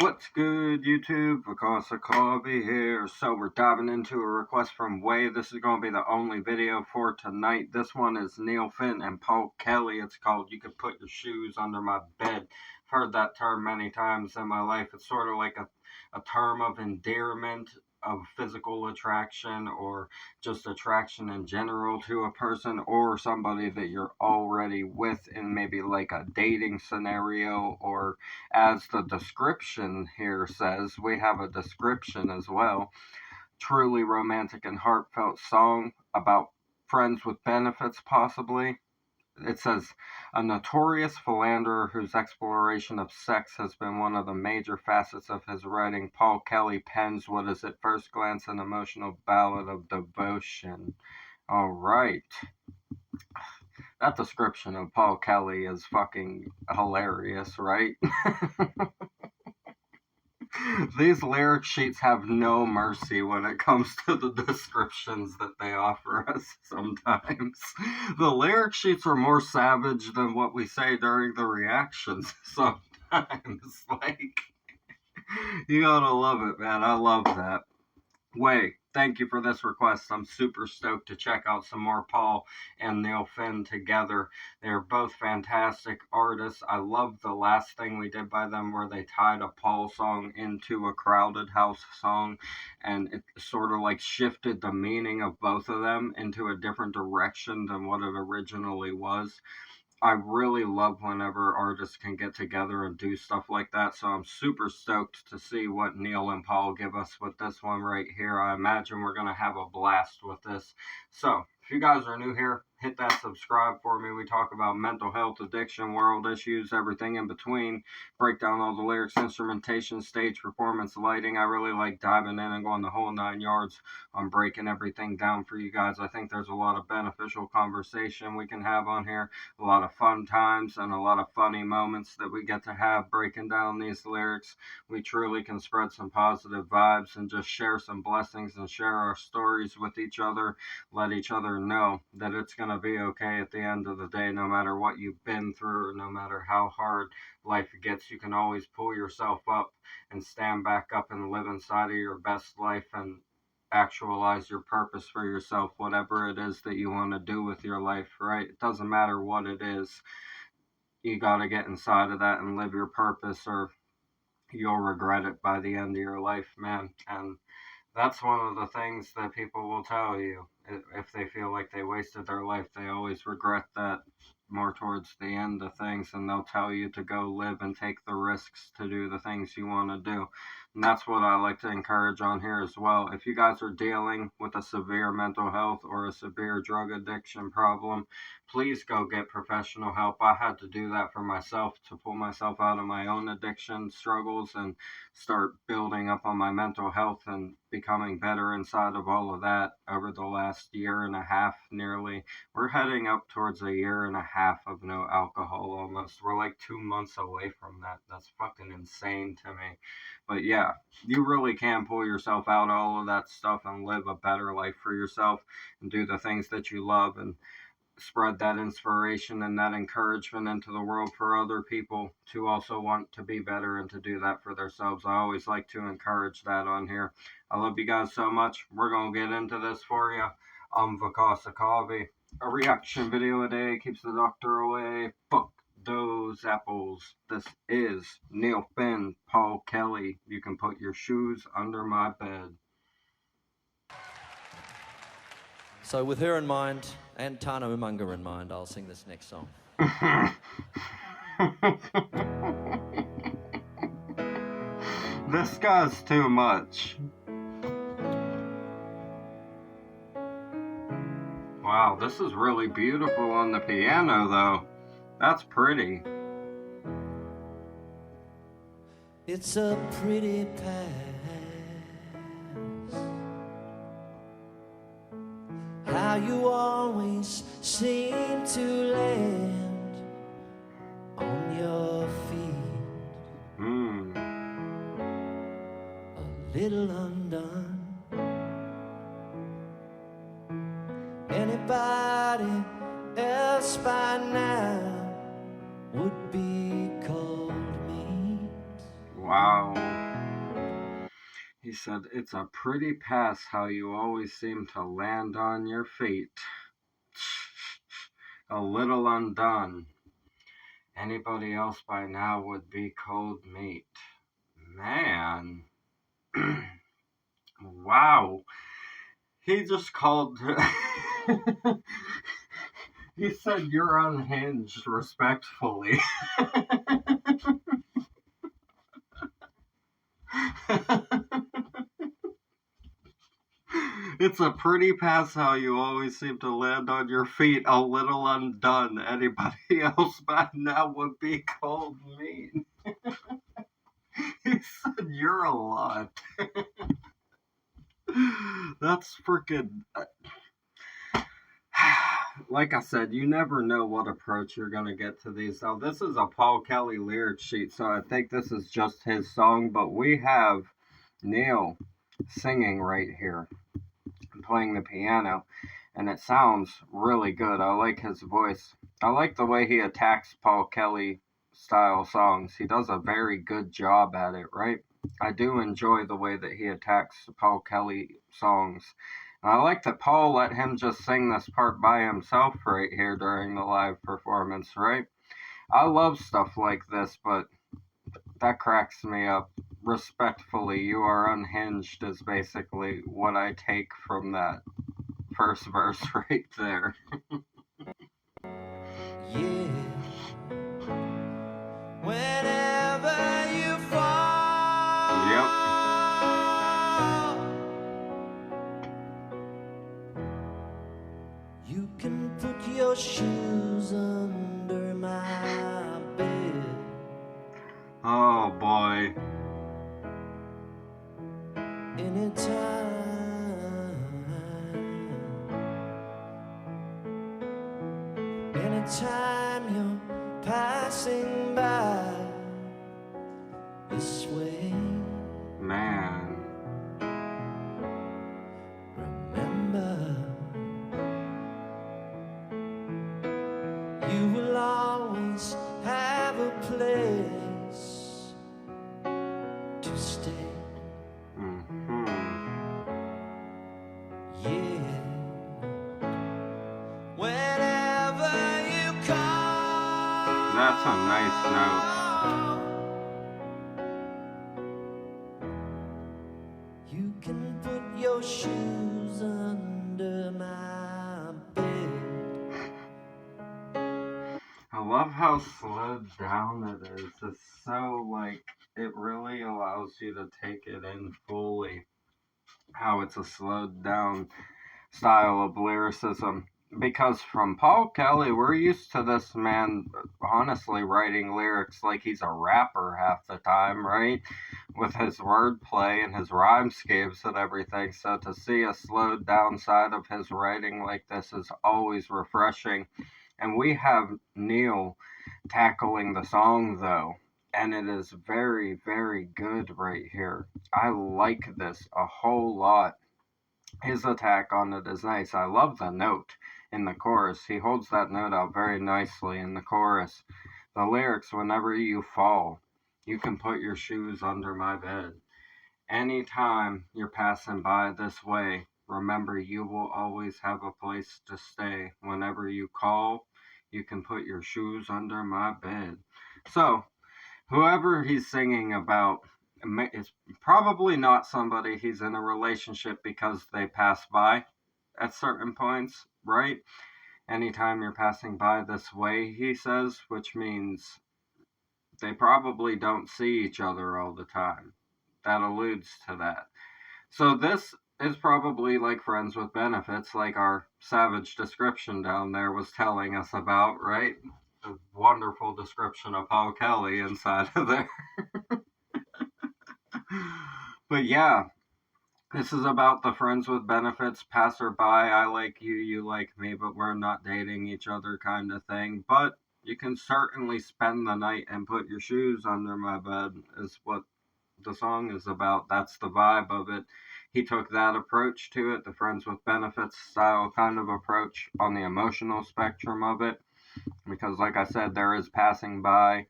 What's good, YouTube? Vakasa Coffee here. So we're diving into a request from Way. This is going to be the only video for tonight. This one is Neil Finn and Paul Kelly. It's called You Could Put Your Shoes Under My Bed. I've heard that term many times in my life. It's sort of like a term of endearment, of physical attraction, or just attraction in general to a person or somebody that you're already with in maybe like a dating scenario, or as the description here says, we have a description as well. Truly romantic and heartfelt song about friends with benefits, possibly. It says, a notorious philanderer whose exploration of sex has been one of the major facets of his writing, Paul Kelly pens what is at first glance an emotional ballad of devotion. All right. That description of Paul Kelly is fucking hilarious, right? These lyric sheets have no mercy when it comes to the descriptions that they offer us sometimes. The lyric sheets are more savage than what we say during the reactions sometimes. Like, you gotta love it, man. I love that. Way, thank you for this request. I'm super stoked to check out some more Paul and Neil Finn together. They're both fantastic artists. I love the last thing we did by them where they tied a Paul song into a Crowded House song, and it sort of like shifted the meaning of both of them into a different direction than what it originally was. I really love whenever artists can get together and do stuff like that, so I'm super stoked to see what Neil and Paul give us with this one right here. I imagine we're going to have a blast with this. So, if you guys are new here, hit that subscribe for me. We talk about mental health, addiction, world issues, everything in between. Break down all the lyrics, instrumentation, stage performance, lighting. I really like diving in and going the whole 9 yards on breaking everything down for you guys. I think there's a lot of beneficial conversation we can have on here, a lot of fun times, and a lot of funny moments that we get to have breaking down these lyrics. We truly can spread some positive vibes and just share some blessings and share our stories with each other. Let each other know that it's going to be okay at the end of the day, no matter what you've been through, or no matter how hard life gets. You can always pull yourself up and stand back up and live inside of your best life and actualize your purpose for yourself, whatever it is that you want to do with your life, right? It doesn't matter what it is. You got to get inside of that and live your purpose, or you'll regret it by the end of your life, man. And that's one of the things that people will tell you. If they feel like they wasted their life, they always regret that more towards the end of things, and they'll tell you to go live and take the risks to do the things you want to do. And that's what I like to encourage on here as well. If you guys are dealing with a severe mental health or a severe drug addiction problem, please go get professional help. I had to do that for myself to pull myself out of my own addiction struggles and start building up on my mental health and becoming better inside of all of that over the last year and a half nearly. We're heading up towards a year and a half of no alcohol almost. We're like 2 months away from that. That's fucking insane to me. But yeah, you really can pull yourself out of all of that stuff and live a better life for yourself and do the things that you love and spread that inspiration and that encouragement into the world for other people to also want to be better and to do that for themselves. I always like to encourage that on here. I love you guys so much. We're going to get into this for you. I'm Vakasa Kavi. A reaction video a day keeps the doctor away. Fuck those apples. This is Neil Finn, Paul Kelly. You can put your shoes under my bed. So with her in mind, and Tana Umunga in mind, I'll sing this next song. This guy's too much. Wow, this is really beautiful on the piano, though. That's pretty. It's a pretty past, how you always seem to land on your feet, a little undone. Anybody else by now would be called mean. Wow. He said, "It's a pretty pass how you always seem to land on your feet. A little undone. Anybody else by now would be cold meat." Man. Wow. He just called. He said, "You're unhinged," respectfully. It's a pretty pass how you always seem to land on your feet, a little undone. Anybody else by now would be cold meat. He said, "You're a lot." That's freaking. Like I said, you never know what approach you're going to get to these. Now, this is a Paul Kelly lyric sheet, so I think this is just his song, but we have Neil singing right here, playing the piano, and it sounds really good. I like his voice. I like the way he attacks Paul Kelly style songs. He does a very good job at it, right? I do enjoy the way that he attacks Paul Kelly songs. And I like that Paul let him just sing this part by himself right here during the live performance, right? I love stuff like this, but that cracks me up. Respectfully, you are unhinged is basically what I take from that first verse right there. Yeah. Whenever you fall, Yep. you can put your shoes under my bed. Oh boy. Anytime you're passing by this way, Man. remember, you will always have a place to stay. Mm-hmm. Yeah. Whenever you call, That's a nice note. you can put your shoes under my bed. I love how slowed down it is. It's so, like, it really allows you to take it in fully. How it's a slowed down style of lyricism. Because from Paul Kelly, we're used to this man honestly writing lyrics like he's a rapper half the time, right? With his wordplay and his rhyme schemes and everything. So to see a slowed down side of his writing like this is always refreshing. And we have Neil tackling the song though. And it is very, very good right here. I like this a whole lot. His attack on it is nice. I love the note in the chorus. He holds that note out very nicely in the chorus. The lyrics, "Whenever you fall, you can put your shoes under my bed. Anytime you're passing by this way, remember you will always have a place to stay. Whenever you call, you can put your shoes under my bed." So, whoever he's singing about is probably not somebody he's in a relationship because they pass by at certain points, right? Anytime you're passing by this way, he says, which means they probably don't see each other all the time. That alludes to that. So this is probably like friends with benefits, like our savage description down there was telling us about, right? A wonderful description of Paul Kelly inside of there. But yeah, this is about the friends with benefits, passerby, I like you, you like me, but we're not dating each other kind of thing. But you can certainly spend the night and put your shoes under my bed, is what the song is about. That's the vibe of it. He took that approach to it, the friends with benefits style kind of approach on the emotional spectrum of it. Because, like I said, there is passing by.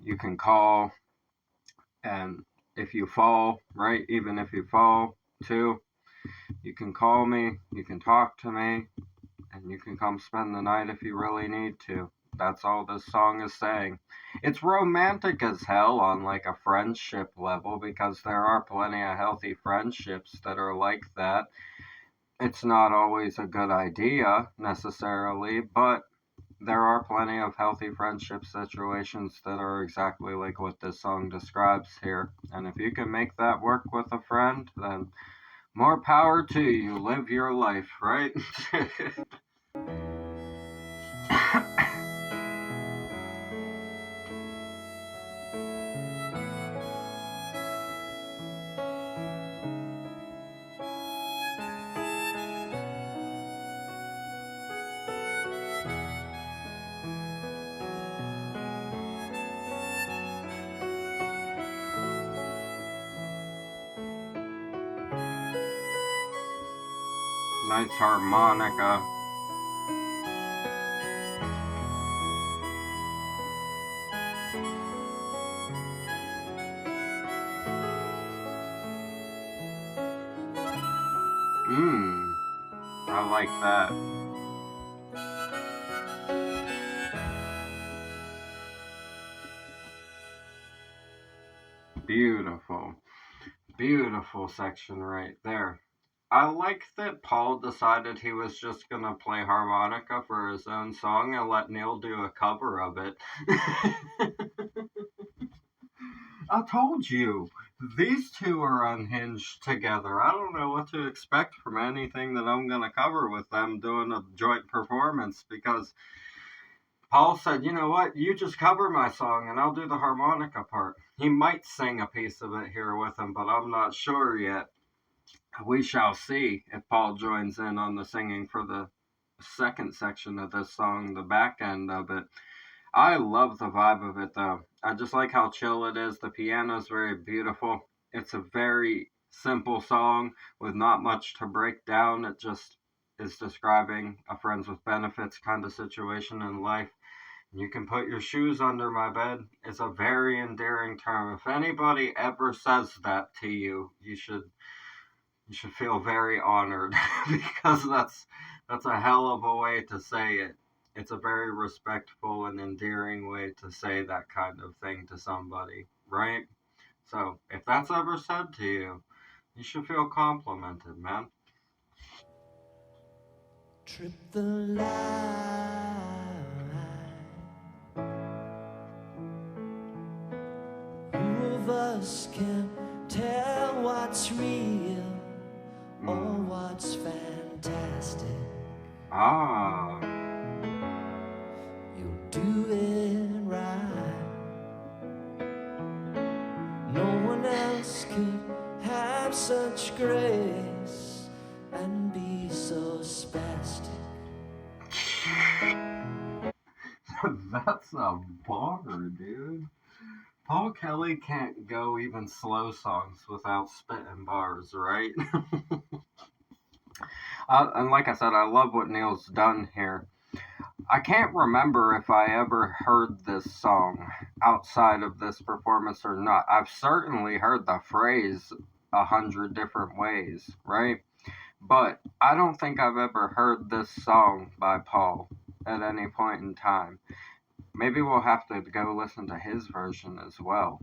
You can call, and if you fall, right? Even if you fall too, you can call me, you can talk to me, and you can come spend the night if you really need to. That's all this song is saying. It's romantic as hell on like a friendship level because there are plenty of healthy friendships that are like that. It's not always a good idea necessarily, but there are plenty of healthy friendship situations that are exactly like what this song describes here. And if you can make that work with a friend, then more power to you. Live your life, right? Nice harmonica. Mmm, I like that. Beautiful. Beautiful section right there. I like that Paul decided he was just gonna play harmonica for his own song and let Neil do a cover of it. I told you, these two are unhinged together. I don't know what to expect from anything that I'm gonna cover with them doing a joint performance because Paul said, you know what, you just cover my song and I'll do the harmonica part. He might sing a piece of it here with him, but I'm not sure yet. We shall see if Paul joins in on the singing for the second section of this song, the back end of it. I love the vibe of it though. I just like how chill it is. The piano is very beautiful. It's a very simple song with not much to break down. It just is describing a friends with benefits kind of situation in life. You can put your shoes under my bed. It's a very endearing term. If anybody ever says that to you, you should feel very honored because that's a hell of a way to say it. It's a very respectful and endearing way to say that kind of thing to somebody, right? So if that's ever said to you, you should feel complimented, man. Trip the line. Who of us can tell what's real or what's fantastic? Ah, You'll do it right. No one else could have such grace and be so spastic. that's a bar, dude. Paul Kelly can't go even slow songs without spitting bars, right? And like I said, I love what Neil's done here. I can't remember if I ever heard this song outside of this performance or not. I've certainly heard the phrase 100 different ways, right? But I don't think I've ever heard this song by Paul at any point in time. Maybe we'll have to go listen to his version as well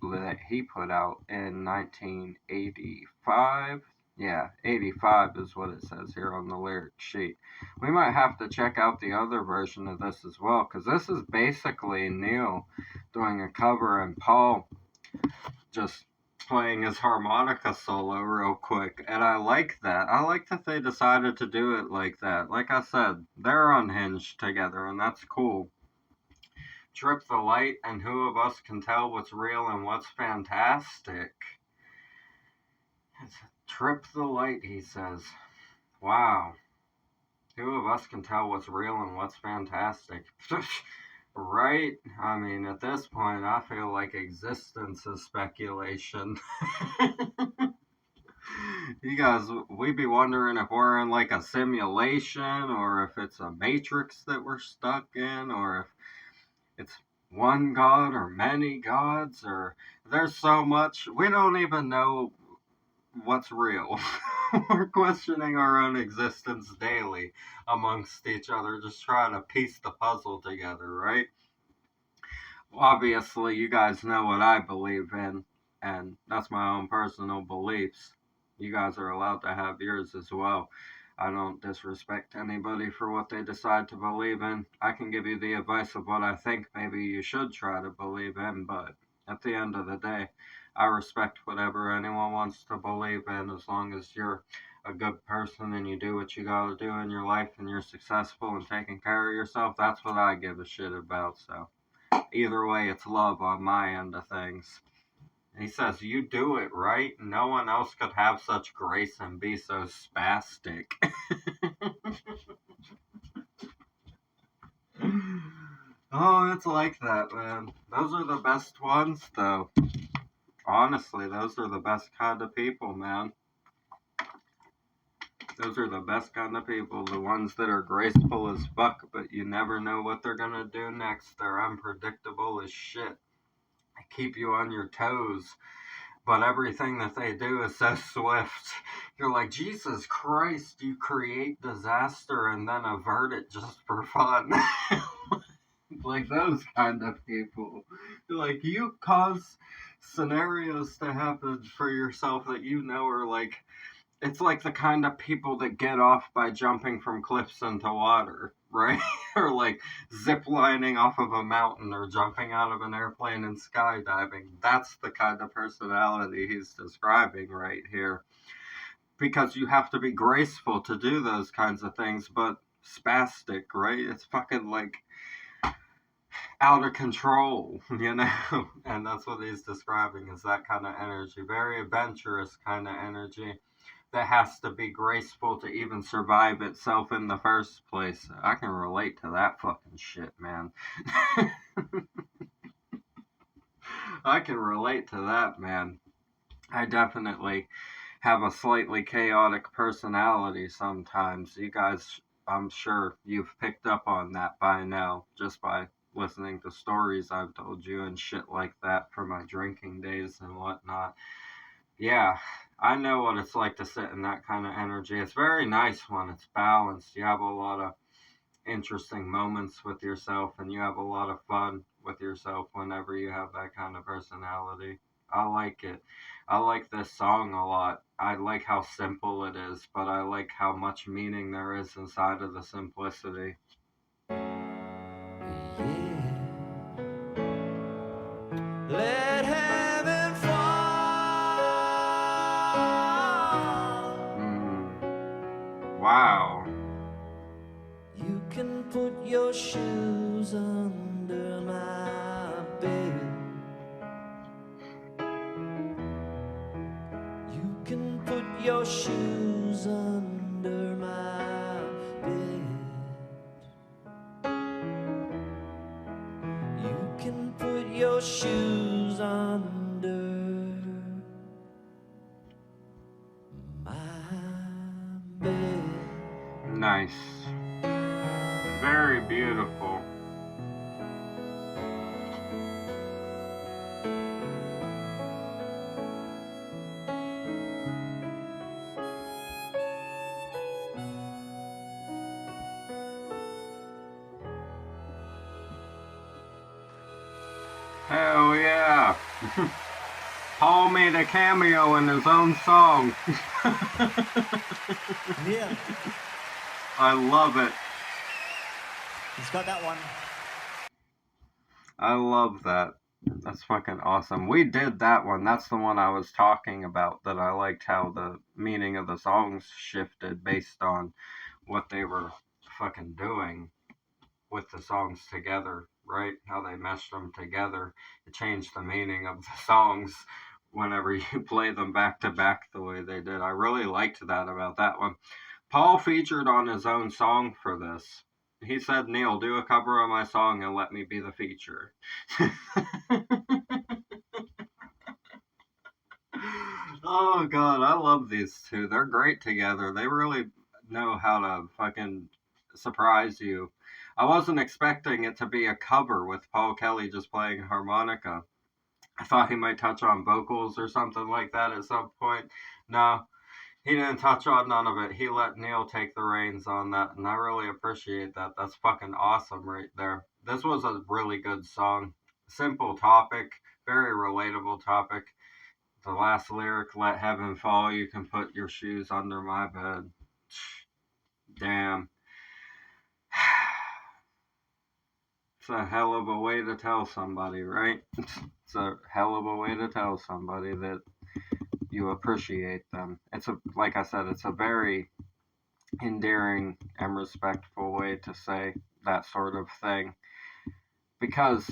that he put out in 1985. Yeah, 85 is what it says here on the lyric sheet. We might have to check out the other version of this as well, because this is basically Neil doing a cover and Paul just playing his harmonica solo real quick. And I like that. I like that they decided to do it like that. Like I said, they're unhinged together, and that's cool. Trip the light, and who of us can tell what's real and what's fantastic? Trip the light, he says. Wow. Who of us can tell what's real and what's fantastic? Right? I mean, at this point, I feel like existence is speculation. You guys, we be wondering if we're in like a simulation or if it's a matrix that we're stuck in or if it's one God or many gods, or there's so much. We don't even know what's real. We're questioning our own existence daily amongst each other, just trying to piece the puzzle together, right? Obviously, you guys know what I believe in, and that's my own personal beliefs. You guys are allowed to have yours as well. I don't disrespect anybody for what they decide to believe in. I can give you the advice of what I think maybe you should try to believe in, but at the end of the day, I respect whatever anyone wants to believe in as long as you're a good person and you do what you gotta do in your life and you're successful and taking care of yourself. That's what I give a shit about, so either way, it's love on my end of things. He says, you do it right. No one else could have such grace and be so spastic. Oh, it's like that, man. Those are the best ones, though. Honestly, those are the best kind of people, man. Those are the best kind of people. The ones that are graceful as fuck, but you never know what they're gonna do next. They're unpredictable as shit. They keep you on your toes, but everything that they do is so swift. You're like, Jesus Christ, you create disaster and then avert it just for fun. Like those kind of people. Like, you cause scenarios to happen for yourself that you know are like, it's like the kind of people that get off by jumping from cliffs into water, right? Or like zip lining off of a mountain or jumping out of an airplane and skydiving. That's the kind of personality he's describing right here. Because you have to be graceful to do those kinds of things, but spastic, right? It's fucking like out of control, you know? And that's what he's describing is that kind of energy. Very adventurous kind of energy that has to be graceful to even survive itself in the first place. I can relate to that fucking shit, man. I can relate to that, man. I definitely have a slightly chaotic personality sometimes. You guys, I'm sure you've picked up on that by now, just by listening to stories I've told you and shit like that from my drinking days and whatnot. Yeah, I know what it's like to sit in that kind of energy. It's very nice when it's balanced. You have a lot of interesting moments with yourself and you have a lot of fun with yourself whenever you have that kind of personality. I like it. I like this song a lot. I like how simple it is, but I like how much meaning there is inside of the simplicity. Yeah. Let heaven fall. Wow. You can put your shoes under my bed. You can put your shoes under my bed. You can put your shoes under my bed. Nice. Very beautiful. Hell yeah. Paul made a cameo in his own song. Yeah. I love it. He's got that one. I love that. That's fucking awesome. We did that one. That's the one I was talking about, that I liked how the meaning of the songs shifted based on what they were fucking doing with the songs together, right? How they meshed them together. It changed the meaning of the songs whenever you play them back to back the way they did. I really liked that about that one. Paul featured on his own song for this. He said, Neil, do a cover of my song and let me be the feature. Oh, God, I love these two. They're great together. They really know how to fucking surprise you. I wasn't expecting it to be a cover with Paul Kelly just playing harmonica. I thought he might touch on vocals or something like that at some point. No, he didn't touch on none of it. He let Neil take the reins on that, and I really appreciate that. That's fucking awesome right there. This was a really good song. Simple topic, very relatable topic. The last lyric, let heaven fall, you can put your shoes under my bed. Damn. It's a hell of a way to tell somebody, right? It's a hell of a way to tell somebody that you appreciate them. It's a, like I said, it's a very endearing and respectful way to say that sort of thing because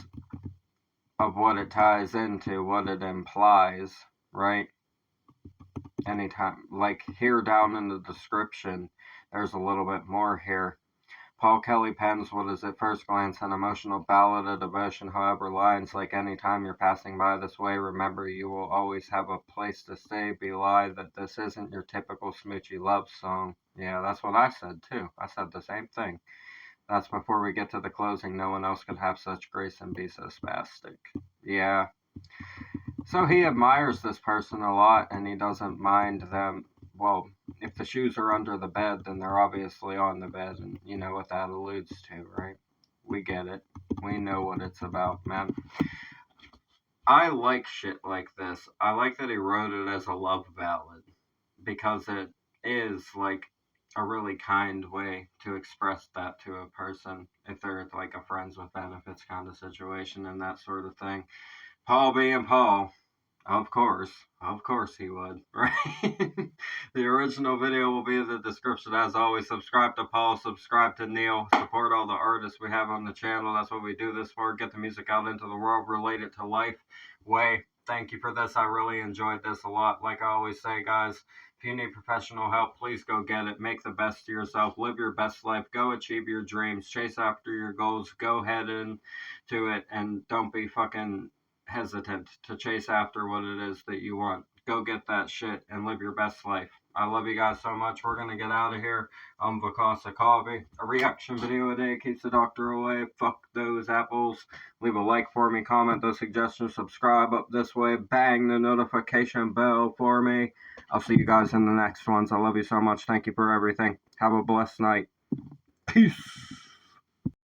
of what it ties into, what it implies, right? Anytime, like here down in the description, there's a little bit more here. Paul Kelly pens what is at first glance an emotional ballad of devotion. However, lines like anytime you're passing by this way, remember you will always have a place to stay, belie that this isn't your typical smoochy love song. Yeah, that's what I said too. I said the same thing. That's before we get to the closing. No one else could have such grace and be so spastic. Yeah. So he admires this person a lot and he doesn't mind them. Well, if the shoes are under the bed, then they're obviously on the bed, and you know what that alludes to, right? We get it. We know what it's about, man. I like shit like this. I like that he wrote it as a love ballad because it is like a really kind way to express that to a person if they're like a friends with benefits kind of situation and that sort of thing. Paul being Paul, of course he would, right? The original video will be in the description as always. Subscribe to Paul, subscribe to Neil, support all the artists we have on the channel. That's what we do this for. Get the music out into the world, relate it to life. Way, thank you for this. I really enjoyed this a lot. Like I always say, guys, if you need professional help, please go get it. Make the best of yourself. Live your best life. Go achieve your dreams. Chase after your goals. Go head into it and don't be fucking hesitant to chase after what it is that you want. Go get that shit and live your best life. I love you guys so much. We're gonna get out of here. I'm Vakasa Coffee. A reaction video a day keeps the doctor away. Fuck those apples. Leave a like for me, comment those suggestions, subscribe up this way, bang the notification bell for me. I'll see you guys in the next ones. I love you so much. Thank you for everything. Have a blessed night. Peace.